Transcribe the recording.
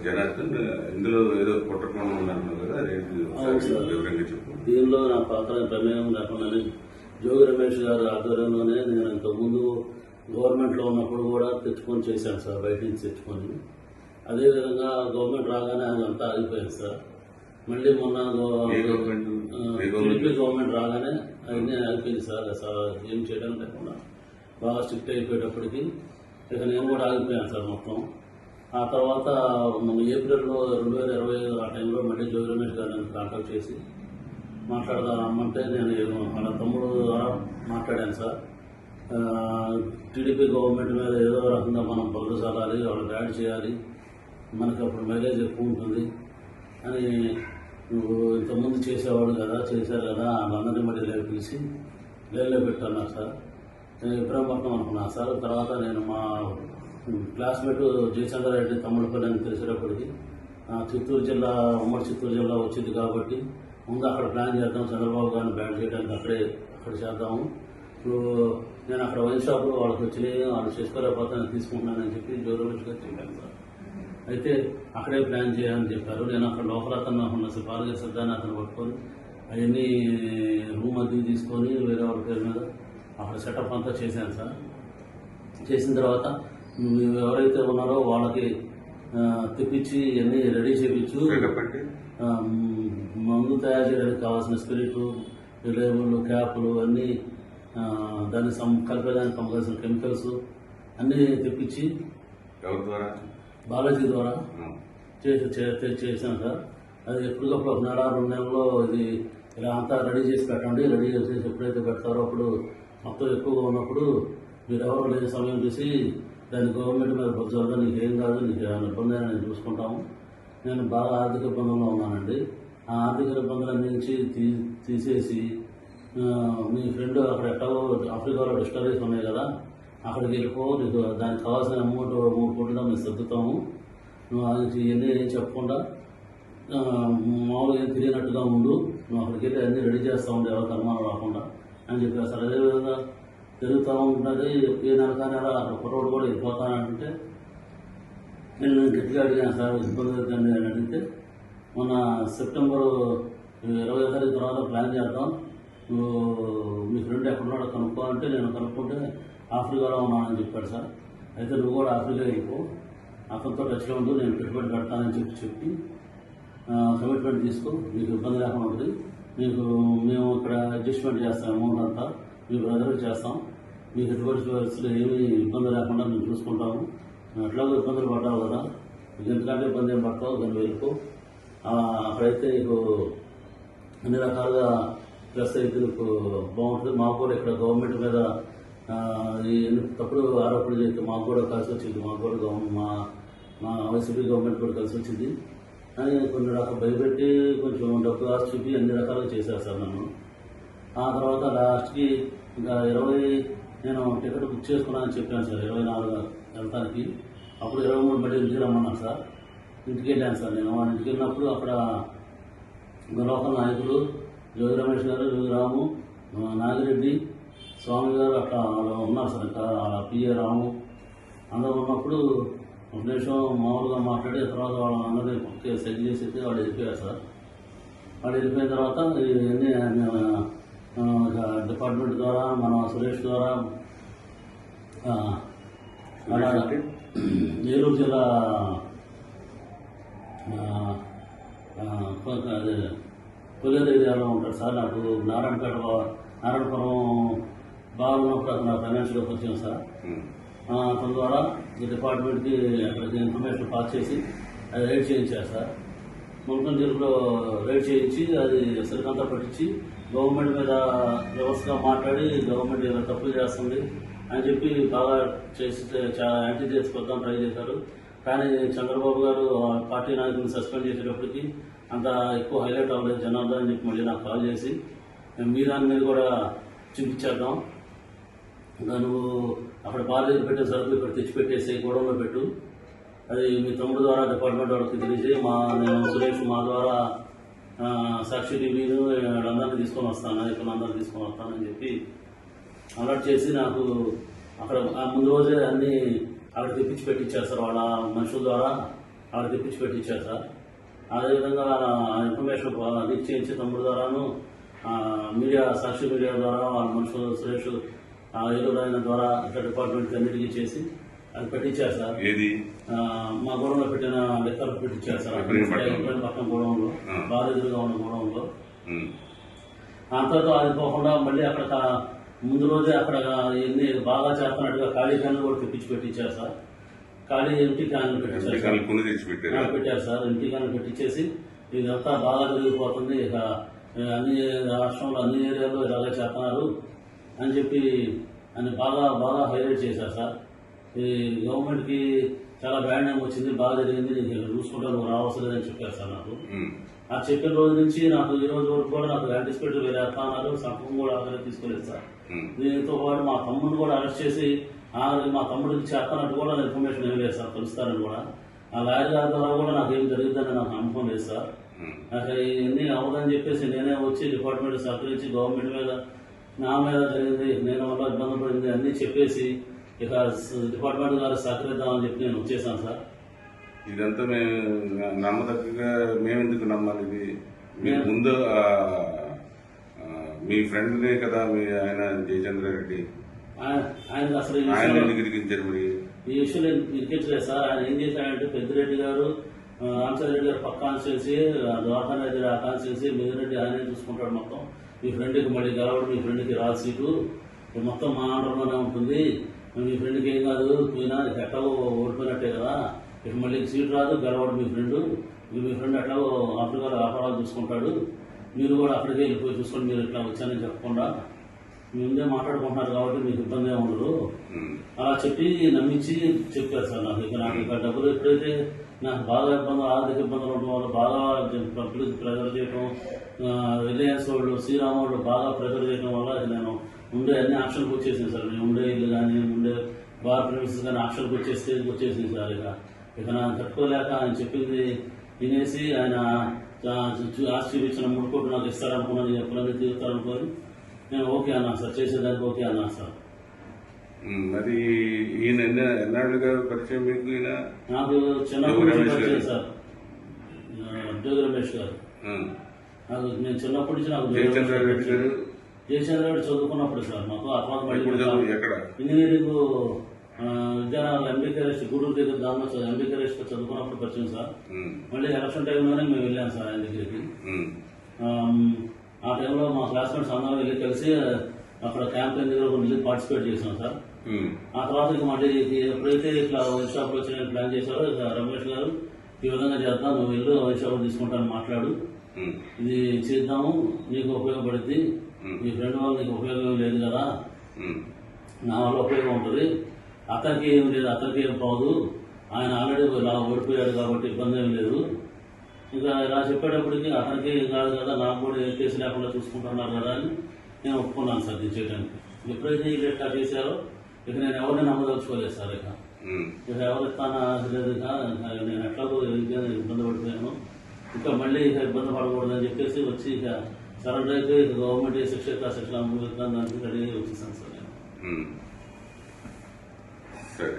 జనార్దన్, ఇందులో ఏదో కుట్రకోణం ఉన్నారు కదా, వివరంగా చెప్పు. దీనిలో నా పాత్ర ప్రమేయం లేకుండానే జోగి రమేష్ గారి ఆధ్వర్యంలోనే నేను ఇంతకుముందు గవర్నమెంట్లో ఉన్నప్పుడు కూడా తెచ్చుకొని చేశాను సార్, బయట నుంచి తెచ్చుకొని. అదేవిధంగా గవర్నమెంట్ రాగానే అదంతా ఆగిపోయింది సార్. మళ్ళీ మొన్న టీడీపీ గవర్నమెంట్ రాగానే అవన్నీ ఆగిపోయింది సార్. ఏం చేయడం లేకుండా బాగా స్ట్రిక్ట్ అయిపోయేటప్పటికి ఇక నేను కూడా ఆగిపోయాను సార్ మొత్తం. ఆ తర్వాత మన ఏప్రిల్లో 2025 ఆ టైంలో మళ్ళీ జోగి రమేష్ గారు నన్ను కాంటాక్ట్ చేసి మాట్లాడదాం రమ్మంటే నేను వాళ్ళ తమ్ముడు ద్వారా మాట్లాడాను సార్. టీడీపీ గవర్నమెంట్ మీద ఏదో రకంగా మనం బదులు చల్లాలి, వాళ్ళకి యాడ్ చేయాలి, మనకి అప్పుడు మైలేజ్ ఎక్కువ ఉంటుంది అని నువ్వు ఇంతకుముందు చేసేవాడు కదా, చేశారు కదా, వాళ్ళందరినీ మళ్ళీ పిలిచి లైన్లో పెట్టన్నారు సార్. నేను ఇబ్రాహీంపట్నం అనుకున్నాను సార్. తర్వాత నేను మా క్లాస్మేట్ జయచంద్రారెడ్డి తమ్ముడిపల్లి అని తెలిసేటప్పటికి చిత్తూరు జిల్లా, ఉమ్మడి చిత్తూరు జిల్లా వచ్చింది కాబట్టి ముందు అక్కడ ప్లాన్ చేద్దాం, చంద్రబాబు గారిని బ్యాన్ చేయడానికి అక్కడ చేద్దాము. ఇప్పుడు నేను అక్కడ వైన్ షాప్లో వాళ్ళకి వచ్చినాయి, వాళ్ళు చేసుకోలేకపోతే నేను తీసుకుంటున్నానని చెప్పి జోగి రమేష్ గారు చెప్పాను సార్. అయితే అక్కడే ప్లాన్ చేయాలని చెప్పారు. నేను అక్కడ లోపల అతను ఉన్న పాలగ సిద్ధాన్ని అతను పట్టుకొని అవన్నీ రూమ్ అది తీసుకొని వేరే వాళ్ళ పేరు మీద అక్కడ సెటప్ అంతా చేశాను సార్. చేసిన తర్వాత ఎవరైతే ఉన్నారో వాళ్ళకి తెప్పించి అన్నీ రెడీ చేయించు, మందు తయారు చేయడానికి కావాల్సిన స్పిరిట్, లేబుల్, క్యాపులు అన్నీ, దాన్ని కలిపేదానికి కావాల్సిన కెమికల్స్ అన్నీ తెప్పించి బాలాజీ ద్వారా చేశాను సార్. అది ఎప్పటికప్పుడు 1 నెల 2 నెలల్లో ఇది ఇలా అంతా రెడీ చేసి పెట్టండి. రెడీ చేసి ఎప్పుడైతే పెడతారో అప్పుడు మొత్తం ఎక్కువగా ఉన్నప్పుడు మీరు ఎవరు లేని సమయం చూసి దాన్ని గవర్నమెంట్ మీద బొజ్జాలి, నీకు ఏం కాదు, నీకు ఏమైనా ఇబ్బంది అయినా నేను చూసుకుంటాము. నేను బాగా ఆర్థిక ఇబ్బందుల్లో ఉన్నానండి. ఆ ఆర్థిక ఇబ్బందులన్నీ నుంచి తీసేసి మీ ఫ్రెండ్ అక్కడ ఎట్టో ఆఫ్రికాలో డిస్టరీస్ ఉన్నాయి కదా, అక్కడికి వెళ్ళిపో, నీకు దానికి కావాల్సిన అమౌంట్ 3 కోట్లుగా మేము సర్దుతాము, నువ్వు అది ఇవన్నీ చెప్పకుండా మామూలుగా ఏం తెలియనట్టుగా ఉండు, నువ్వు అక్కడికి వెళ్ళి అన్నీ రెడీ చేస్తూ ఉండే ఎవరికి అనుమానం రాకుండా అని చెప్పారు సార్. అదేవిధంగా జరుగుతూ ఉంటుంది. ఏ నెల అక్కడ కుర్రోడు కూడా వెళ్ళిపోతానంటే నేను గట్టిగా అడిగాను సార్, ఇబ్బంది అవుతుంది అని అడిగితే మొన్న సెప్టెంబర్ 20వ తారీఖు తర్వాత ప్లాన్ చేద్దాం, నువ్వు మీ ఫ్రెండ్ ఎక్కడున్నాడో కనుక్కో అంటే నేను కనుక్కుంటే ఆఫ్రికాలో ఉన్నానని చెప్పాడు సార్. అయితే నువ్వు కూడా ఆఫ్రికా వెళ్ళిపో, అతనితో టచ్లో ఉండు, నేను పెట్టుబడి పెడతానని చెప్పి కమిట్మెంట్ తీసుకో, నీకు ఇబ్బంది లేకుండా ఉంటుంది, మేము ఇక్కడ అడ్జస్ట్మెంట్ చేస్తాం, అమౌంట్ అంతా మీ బ్రదర్కి చేస్తాం, మీకు ఎటువంటి పరిస్థితులు ఏమీ ఇబ్బంది లేకుండా మేము చూసుకుంటాము, ఎట్లాగో ఇబ్బందులు పడ్డావు కదా, ఎందుకంటే ఇబ్బంది ఏం పడతావు, దాన్ని వెళ్ళిపో, అక్కడైతే నీకు అన్ని రకాలుగా ప్లస్ అయితే నీకు బాగుంటుంది. మాకు కూడా ఇక్కడ గవర్నమెంట్ మీద తప్పుడు ఆరోపణలు చేస్తే మాకు కూడా కలిసి వచ్చింది, మాకు కూడా మా వైసీపీ గవర్నమెంట్ కూడా కలిసి వచ్చింది అని కొన్ని రకాలు భయపెట్టి కొంచెం డబ్బు ఆస్తి చూపి అన్ని రకాలుగా చేశారు సార్ నన్ను. ఆ తర్వాత లాస్ట్కి ఇంకా 20 నేను టికెట్ బుక్ చేసుకున్నానని చెప్పాను సార్, 24 వెళ్తానికి. అప్పుడు 23 మళ్ళీ ఇంటికి రమ్మన్నాను సార్. ఇంటికి వెళ్ళాను సార్. నేను వాళ్ళ ఇంటికి వెళ్ళినప్పుడు అక్కడ లోకల్ నాయకులు జోగి రమేష్ గారు, జోగి రాము, నాగిరెడ్డి, స్వామి గారు అట్లా ఉన్నారు సార్. ఇంకా పిఏ రాము అందరూ ఉన్నప్పుడు ఒక నిమిషం మామూలుగా మాట్లాడి తర్వాత వాళ్ళందరినీ సెట్ చేసి వాళ్ళు వెళ్ళిపోయారు సార్. వాళ్ళు వెళ్ళిపోయిన తర్వాత ఇవన్నీ డిపార్ట్మెంట్ ద్వారా మన సురేష్ ద్వారా ఏలూరు జిల్లా కొల్లేరు ఏరియాలో ఉంటాడు సార్. నాకు నారాయణపురం బాగా ఉన్నప్పుడు అతను ఫైనాన్షియల్గా వచ్చాను సార్. అతని ద్వారా ఈ డిపార్ట్మెంట్కి అక్కడికి ఇన్ఫర్మేషన్ పాస్ చేసి అది రైడ్ చేయించారు సార్. మున్సిపల్ జిల్లాలో రైడ్ చేయించి అది సరికంతా పట్టించి గవర్నమెంట్ మీద వ్యవస్థగా మాట్లాడి గవర్నమెంట్ ఏదో తప్పులు చేస్తుంది అని చెప్పి బాగా చేసి యాంటీ చేసుకొద్దాం ట్రై చేశారు. కానీ చంద్రబాబు గారు పార్టీ నాయకులను సస్పెండ్ చేసేటప్పటికి అంత ఎక్కువ హైలైట్ అవ్వలేదు జనార్దన్ అని చెప్పి మళ్ళీ నాకు కాల్ చేసి మీ దాని మీద కూడా చూపించేద్దాం, నువ్వు అక్కడ బాధ్యత పెట్టే సరుకులు ఇక్కడ తెచ్చిపెట్టేసి గోడౌన్లో పెట్టు, అది మీ తమ్ముడు ద్వారా డిపార్ట్మెంట్ వాళ్ళకి తెలిసి నేను సురేష్ మా ద్వారా సాక్షి టీవీను వాళ్ళందరినీ తీసుకొని వస్తాను, నాయకులందరినీ తీసుకొని వస్తానని చెప్పి అలర్ట్ చేసి నాకు అక్కడ ముందు రోజే అన్నీ అక్కడ తెప్పించి పెట్టించారు సార్. వాళ్ళ మనుషుల ద్వారా వాళ్ళు తెప్పించి పెట్టించారు సార్. అదేవిధంగా ఇన్ఫర్మేషన్ లీక్ చేయించి తమ్ముడు ద్వారాను మీడియా సాక్షి మీడియా ద్వారా వాళ్ళ మనుషులు సురేష్ ఏలూరు ఆయన ద్వారా ఇట్లా డిపార్ట్మెంట్ అన్నిటికీ చేసి అది పెట్టించారు సార్. ఏది మా గోడంలో పెట్టిన లెక్కలు పెట్టించారు సార్. పక్కన గోడంలో బాగా ఎదురుగా ఉన్న గోడంలో అంతతో అది పోకుండా మళ్ళీ అక్కడ ముందు రోజే అక్కడ ఎన్ని బాగా చేస్తున్నట్టుగా ఖాళీ క్యాన్లు కూడా తెప్పించి పెట్టించారు సార్. ఖాళీ ఎంటీ క్యాన్లు పెట్టారు సార్. ఎంటీ క్యాన్లు పెట్టించేసి ఇదంతా బాగా జరిగిపోతుంది, ఇక అన్ని రాష్ట్రంలో అన్ని ఏరియాల్లో ఇలాగే చేస్తున్నారు అని చెప్పి అని బాగా బాగా హైలైట్ చేశారు సార్. ఈ గవర్నమెంట్కి చాలా బ్యాడ్ నేమ్ వచ్చింది, బాగా జరిగింది, నేను చూసుకుంటా నువ్వు రావసలేదని చెప్పారు సార్ నాకు. ఆ చెప్పిన రోజు నుంచి నాకు ఈ రోజు వరకు కూడా నాకు యాంటిసిపేట్ వేరే అన్నారు, సంతకం కూడా అక్కడ తీసుకోలేదు సార్. దీంతో పాటు మా తమ్ముడిని కూడా అరెస్ట్ చేసి మా తమ్ముడికి చేస్తానంటూ కూడా ఇన్ఫర్మేషన్ ఏం లేదు సార్, కలుస్తారని కూడా. ఆ లాయర్ గారి ద్వారా కూడా నాకు ఏం జరిగిందని నాకు నమ్మకం లేదు సార్. నాకు ఇవన్నీ అవ్వదని చెప్పేసి నేనే వచ్చి డిపార్ట్మెంట్ సహకరించి గవర్నమెంట్ మీద నా మీద జరిగింది, నేను వల్ల ఇబ్బంది పడింది అన్నీ చెప్పేసి ఇక డిపార్ట్మెంట్ గారు సహకరిద్దామని చెప్పి నేను వచ్చేసాను సార్. ఇదంతా మేము నమ్మదగ్గగా మేమెందుకు నమ్మాలి? ఇది మీరు ముందు మీ ఫ్రెండ్నే కదా మీ ఆయన జయచంద్ర రెడ్డి, ఆయన అసలు ఆయన ఎందుకు ఇరికించారు? మరి ఈ విషయంలో ఇరికించలేదు సార్. ఆయన ఏం చేశాడంటే పెద్దిరెడ్డి గారు రామచంద్రరెడ్డి గారు పక్క కాన్స్టిట్యున్సీ, ద్వారకా రెడ్డి ఆ కాన్స్టిట్యున్సీ, మిగిలిరెడ్డి ఆయనే చూసుకుంటాడు మొత్తం. మీ ఫ్రెండ్కి మళ్ళీ గెలవడం, మీ ఫ్రెండ్కి రాదు సీటు, మొత్తం మా ఆంధ్రలోనే ఉంటుంది, మీ ఫ్రెండ్కి ఏం కాదు, పోయినా ఎట్లాగో ఓడిపోయినట్టే కదా, ఇక మళ్ళీ సీట్ రాదు, గెలవడు మీ ఫ్రెండ్ ఎట్లాగో ఆఫ్రికాలో వ్యాపారాలు చూసుకుంటాడు, మీరు కూడా అక్కడికి వెళ్ళిపోయి చూసుకొని మీరు ఇట్లా వచ్చానని చెప్పకుండా మీ ముందే మాట్లాడుకుంటున్నారు కాబట్టి మీకు ఇబ్బంది ఏమి ఉండదు అలా చెప్పి నమ్మించి చెప్పారు సార్. నాకు ఇక డబ్బులు ఎప్పుడైతే నాకు బాగా ఇబ్బందులు, ఆర్థిక ఇబ్బందులు ఉండడం వల్ల బాగా పబ్లిక్ ప్రెజర్ చేయడం, రిలయన్స్ వాళ్ళు, శ్రీరామ్ వాళ్ళు బాగా ప్రెజర్ చేయడం వల్ల నేను ఉండే అన్ని ఆప్షన్కి వచ్చేసింది సార్. నేను ఉండే ఇల్లు కానీ ఉండే బార్ ప్రిమిసెస్ కానీ ఆప్షన్కి వచ్చేసింది సార్. ఇక నాకు తట్టుకోలేక ఆయన చెప్పింది వినేసి ఆయన ఆశ్చర్యించిన 3 కోట్లు నాకు ఇస్తారనుకున్నాను, ఎప్పుడైనా తీరుతారనుకోని నేను ఓకే అన్నా సార్, చేసేదానికి ఓకే అన్నా సార్. మరి ఈయన ఎన్నాళ్ళుగా పరిచయం మీకు? ఈయన నాకు చిన్నప్పుడు పరిచయం సార్, జోగి రమేష్ గారు. నాకు నేను చిన్నప్పటి నుంచి నాకు జయచంద్ర రెడ్డి చదువుకున్నప్పుడు సార్ మాకు ఇంజనీరింగ్ విద్యానగర్ ఎంబీకేఎస్ గూడూరు దగ్గర దానిలో ఎంబీకేఎస్ చదువుకున్నప్పుడు పరిచయం సార్. మళ్ళీ ఎలక్షన్ టైంలోనే మేము వెళ్ళాం సార్ ఆయన దగ్గరికి. ఆ టైంలో మా క్లాస్మేట్స్ అందరం వెళ్ళి కలిసి అక్కడ క్యాంపెయిన్ దగ్గర వెళ్ళి పార్టిసిపేట్ చేసాం సార్. ఆ తర్వాత ఇక మళ్ళీ ఎప్పుడైతే ఇట్లా వైన్ షాప్లో వచ్చి ప్లాన్ చేశారో ఇక రమేష్ గారు ఈ విధంగా చేద్దాం, నువ్వు వెళ్ళు వైన్ షాప్ తీసుకుంటాను మాట్లాడు, ఇది చేద్దాము, నీకు ఉపయోగపడుద్ది, మీ ఫ్రెండ్ వాళ్ళు నీకు ఉపయోగం లేదు కదా, నా వల్ల ఉపయోగం ఉంటుంది, అతనికి ఏం లేదు, అతనికి ఏం పోదు, ఆయన ఆల్రెడీ ఇలా ఓడిపోయాడు కాబట్టి ఇబ్బంది ఏం లేదు, ఇంకా ఇలా చెప్పేటప్పటికి అతనికి ఏం కాదు కదా, నాకు కూడా ఏ కేసు లేకుండా చూసుకుంటున్నారు కదా అని నేను ఒప్పుకున్నాను సార్ ఇది చేయడానికి. ఎప్పుడైతే వీళ్ళు ఎట్లా చేశారో ఇక నేను ఎవరిని నమ్మదలుచుకోలేదు సార్. ఇక ఎవరు ఇస్తానా లేదు, నేను ఎట్లాగో ఇబ్బంది పడిపోయాను, ఇంకా మళ్ళీ ఇక ఇబ్బంది పడకూడదని చెప్పేసి వచ్చి ఇక సరెండర్ అయితే ఇక గవర్నమెంట్ శిక్ష శిక్షణ దానికి రెడీ వచ్చేసాను సార్ నేను. సరే.